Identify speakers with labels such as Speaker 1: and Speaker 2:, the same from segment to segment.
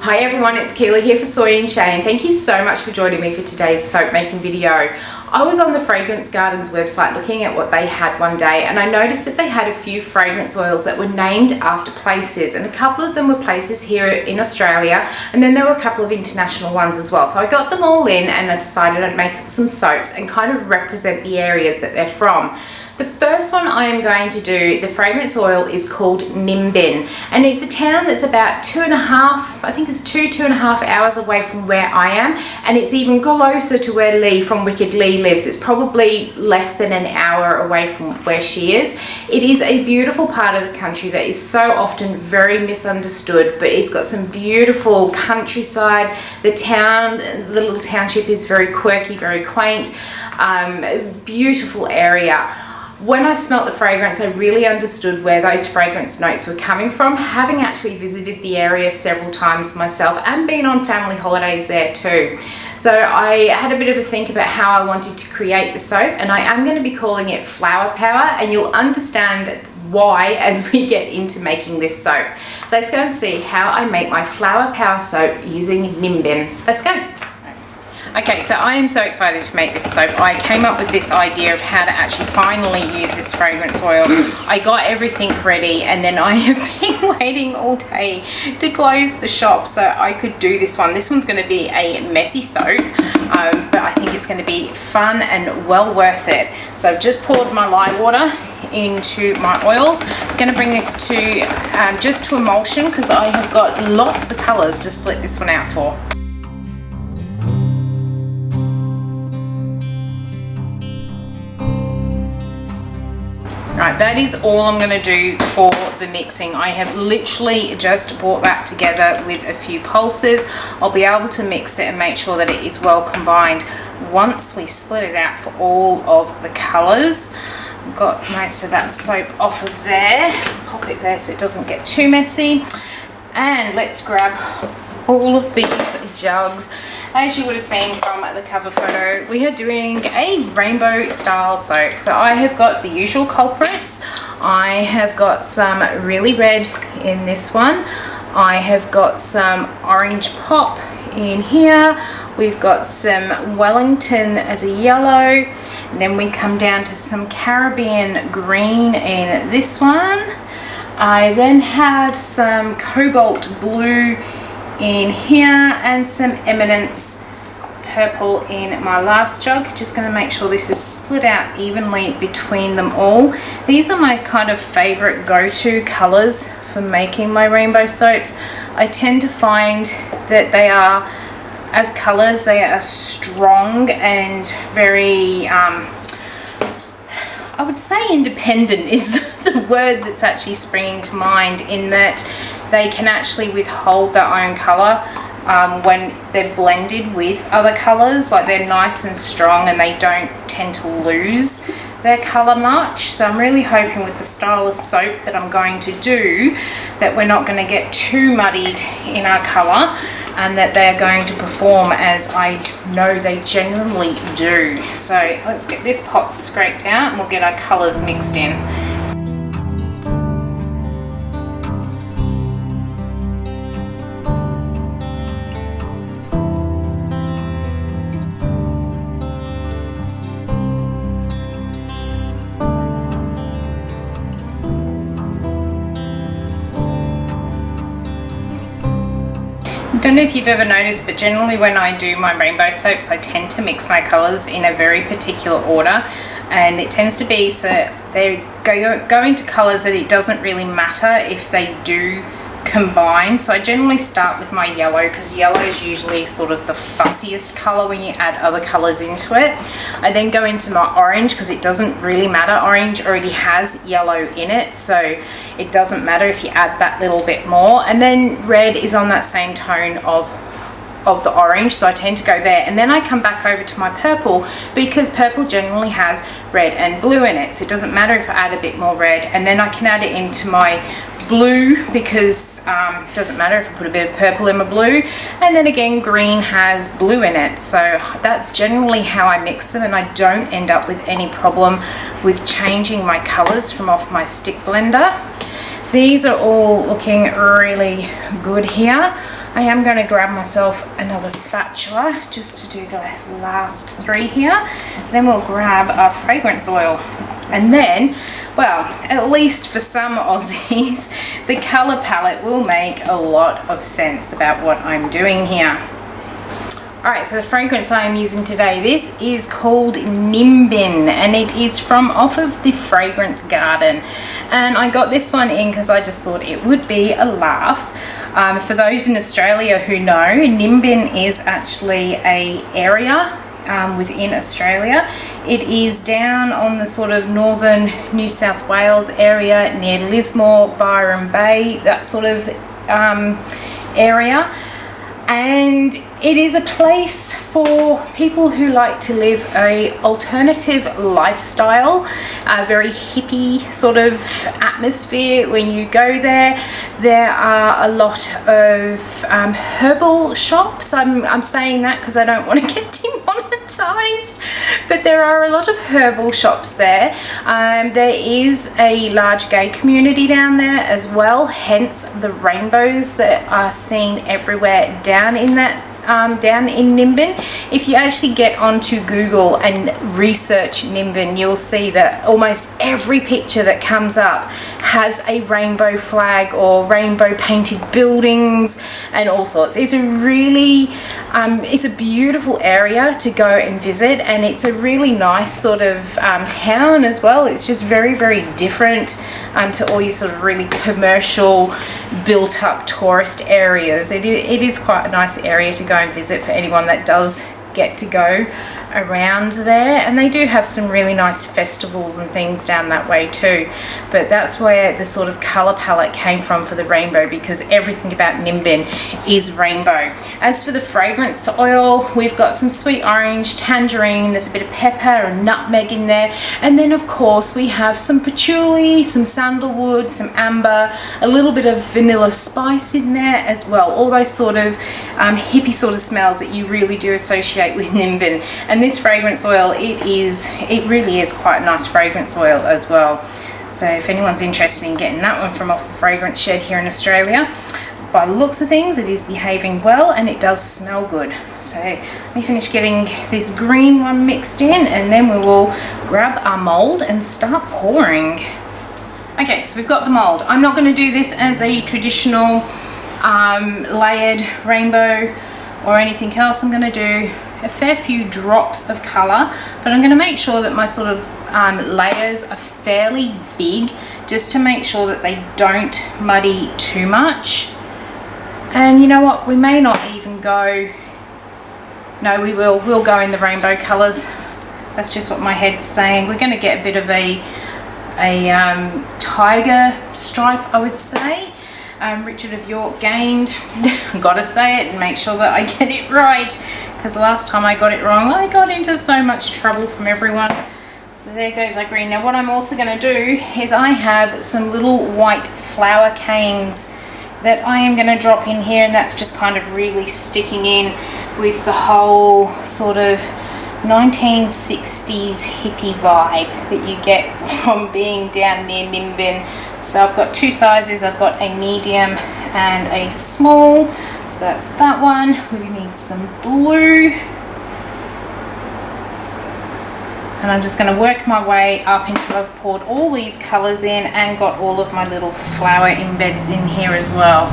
Speaker 1: Hi everyone, it's Keela here for Soy and Shea, and thank you so much for joining me for today's soap making video. I was on the Fragrance Gardens website looking at what they had one day, and I noticed that they had a few fragrance oils that were named after places, and a couple of them were places here in Australia, and then there were a couple of international ones as well. So I got them all in and I decided I'd make some soaps and kind of represent the areas that they're from. The first one I am going to do, the fragrance oil is called Nimbin, and it's a town that's about 2.5 hours away from where I am, and it's even closer to where Lee from Wicked Lee lives. It's probably less than an hour away from where she is. It is a beautiful part of the country that is so often very misunderstood, but it's got some beautiful countryside. The town, the little township is very quirky, very quaint, beautiful area. When I smelt the fragrance, I really understood where those fragrance notes were coming from, having actually visited the area several times myself and been on family holidays there too. So I had a bit of a think about how I wanted to create the soap, and I am going to be calling it Flower Power, and you'll understand why as we get into making this soap. Let's go and see how I make my Flower Power soap using Nimbin. Let's go. Okay, so I am so excited to make this soap. I came up with this idea of how to actually finally use this fragrance oil. I got everything ready, and then I have been waiting all day to close the shop so I could do this one. This one's going to be a messy soap, but I think it's going to be fun and well worth it. So I've just poured my lye water into my oils. I'm going to bring this to just to emulsion because I have got lots of colours to split this one out for. Right, that is all I'm going to do for the mixing. I have literally just brought that together with a few pulses. I'll be able to mix it and make sure that it is well combined once we split it out for all of the colours. I've got most of that soap off of there. Pop it there so it doesn't get too messy. And let's grab all of these jugs. As you would have seen from the cover photo, we are doing a rainbow style soap. So I have got the usual culprits. I have got some really red in this one. I have got some orange pop in here. We've got some Wellington as a yellow. And then we come down to some Caribbean green in this one. I then have some cobalt blue in here and some Eminence purple in my last jug. Just going to make sure this is split out evenly between them all. These are my kind of favorite go-to colors for making my rainbow soaps. I tend to find that they are, as colors, they are strong and very I would say independent is the word that's actually springing to mind, in that they can actually withhold their own colour when they're blended with other colours. Like, they're nice and strong and they don't tend to lose their colour much. So I'm really hoping with the style of soap that I'm going to do that we're not going to get too muddied in our colour, and that they're going to perform as I know they generally do. So let's get this pot scraped out and we'll get our colours mixed in. I don't know if you've ever noticed, but generally when I do my rainbow soaps, I tend to mix my colours in a very particular order, and it tends to be so that they go into colours that it doesn't really matter if they do combine. So I generally start with my yellow, because yellow is usually sort of the fussiest colour when you add other colours into it. I then go into my orange, because it doesn't really matter. Orange already has yellow in it, so it doesn't matter if you add that little bit more. And then red is on that same tone of the orange, so I tend to go there. And then I come back over to my purple, because purple generally has red and blue in it, so it doesn't matter if I add a bit more red. And then I can add it into my blue, because it doesn't matter if I put a bit of purple in my blue. And then again, green has blue in it. So that's generally how I mix them, and I don't end up with any problem with changing my colors from off my stick blender. These are all looking really good here. I am going to grab myself another spatula just to do the last 3 here. Then we'll grab our fragrance oil. And then, well, at least for some Aussies, the colour palette will make a lot of sense about what I'm doing here. Alright, so the fragrance I am using today, this is called Nimbin, and it is from off of the Fragrance Garden. And I got this one in because I just thought it would be a laugh. For those in Australia who know, Nimbin is actually an area within Australia. It is down on the sort of northern New South Wales area near Lismore, Byron Bay, that sort of area. And it is a place for people who like to live a alternative lifestyle, a very hippie sort of atmosphere. When you go there, there are a lot of herbal shops. I'm saying that because I don't want to get demonetized, but there are a lot of herbal shops there. There is a large gay community down there as well, hence the rainbows that are seen everywhere down in that down in Nimbin. If you actually get onto Google and research Nimbin, you'll see that almost every picture that comes up has a rainbow flag or rainbow painted buildings and all sorts. It's a really it's a beautiful area to go and visit, and it's a really nice sort of town as well. It's just very, very different to all your sort of really commercial built up tourist areas. It is quite a nice area to go and visit for anyone that does get to go around there, and they do have some really nice festivals and things down that way too. But that's where the sort of colour palette came from for the rainbow, because everything about Nimbin is rainbow. As for the fragrance oil, we've got some sweet orange, tangerine, there's a bit of pepper and nutmeg in there, and then of course we have some patchouli, some sandalwood, some amber, a little bit of vanilla spice in there as well. All those sort of hippie sort of smells that you really do associate with Nimbin. And this fragrance oil, it really is quite a nice fragrance oil as well. So if anyone's interested in getting that one from off the fragrance shed here in Australia, by the looks of things it is behaving well and it does smell good. So let me finish getting this green one mixed in, and then we will grab our mold and start pouring. Okay, so we've got the mold. I'm not going to do this as a traditional layered rainbow or anything else. I'm going to do a fair few drops of colour, but I'm going to make sure that my sort of layers are fairly big, just to make sure that they don't muddy too much. And you know what, we may not even go, no, we'll go in the rainbow colours. That's just what my head's saying. We're going to get a bit of a tiger stripe, I would say. Richard of York gained. Gotta say it and make sure that I get it right, because last time I got it wrong I got into so much trouble from everyone. So there goes our green. Now what I'm also going to do is I have some little white flower canes that I am going to drop in here, and that's just kind of really sticking in with the whole sort of 1960s hippie vibe that you get from being down near Nimbin. So I've got two sizes, I've got a medium and a small, so that's that one. We need some blue, and I'm just going to work my way up until I've poured all these colours in and got all of my little flower embeds in here as well.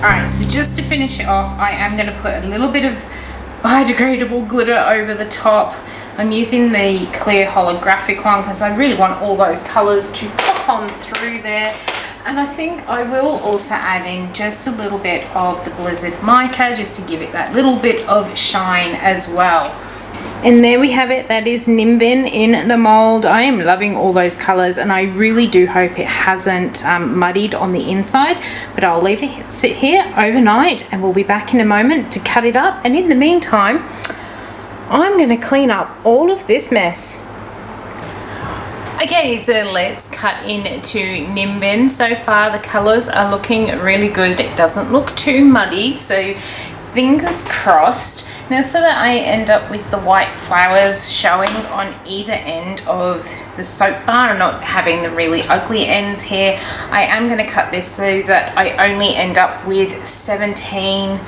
Speaker 1: Alright, so just to finish it off, I am going to put a little bit of biodegradable glitter over the top. I'm using the clear holographic one because I really want all those colours to pop on through there. And I think I will also add in just a little bit of the Blizzard mica just to give it that little bit of shine as well. And there we have it. That is Nimbin in the mold. I am loving all those colors, and I really do hope it hasn't muddied on the inside, but I'll leave it sit here overnight and we'll be back in a moment to cut it up. And in the meantime, I'm going to clean up all of this mess. Okay, so let's cut into Nimbin. So far the colors are looking really good. It doesn't look too muddy, so fingers crossed. Now, so that I end up with the white flowers showing on either end of the soap bar and not having the really ugly ends here, I am going to cut this so that I only end up with 17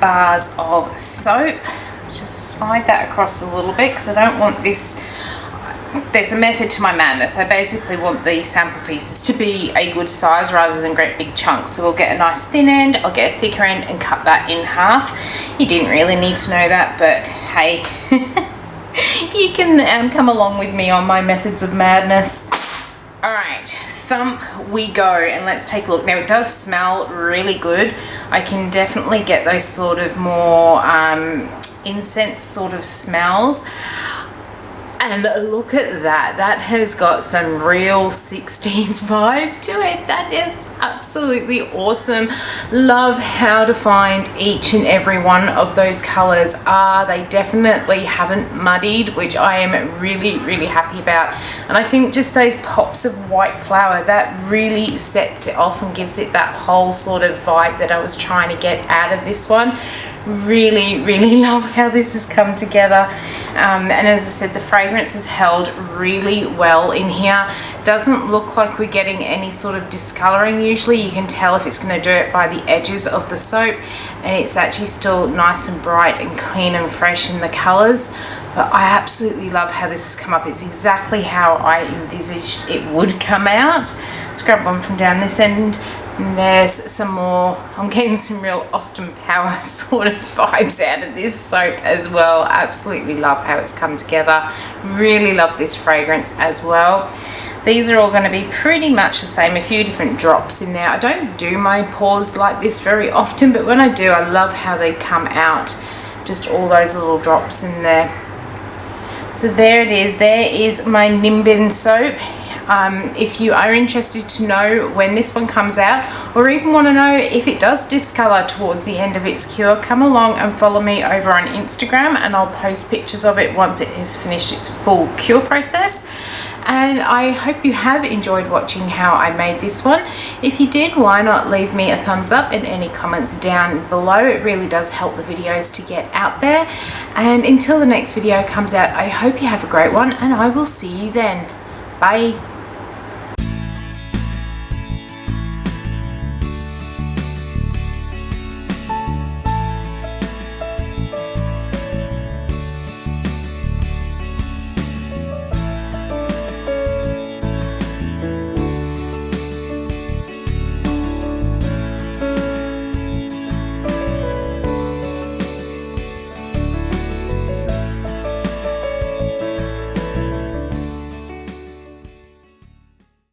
Speaker 1: bars of soap. Let's just slide that across a little bit because I don't want this. There's a method to my madness. I basically want the sample pieces to be a good size rather than great big chunks. So we'll get a nice thin end, I'll get a thicker end and cut that in half. You didn't really need to know that, but hey, you can come along with me on my methods of madness. Alright, thump we go, and let's take a look. Now it does smell really good. I can definitely get those sort of more incense sort of smells. And look at that, that has got some real 60s vibe to it. That is absolutely awesome. Love how defined each and every one of those colors are. They definitely haven't muddied, which I am really, really happy about. And I think just those pops of white flower, that really sets it off and gives it that whole sort of vibe that I was trying to get out of this one. Really, really love how this has come together. And as I said, the fragrance is held really well in here. Doesn't look like we're getting any sort of discoloring. Usually you can tell if it's going to do it by the edges of the soap, and it's actually still nice and bright and clean and fresh in the colors. But I absolutely love how this has come up. It's exactly how I envisaged it would come out. Let's grab one from down this end. And there's some more. I'm getting some real Austin Power sort of vibes out of this soap as well. Absolutely love how it's come together. Really love this fragrance as well. These are all going to be pretty much the same, a few different drops in there. I don't do my pours like this very often, but when I do, I love how they come out. Just all those little drops in there. So there it is. There is my Nimbin soap. If you are interested to know when this one comes out, or even want to know if it does discolor towards the end of its cure, come along and follow me over on Instagram, and I'll post pictures of it once it has finished its full cure process. And I hope you have enjoyed watching how I made this one. If you did, why not leave me a thumbs up and any comments down below. It really does help the videos to get out there. And until the next video comes out, I hope you have a great one, and I will see you then. Bye.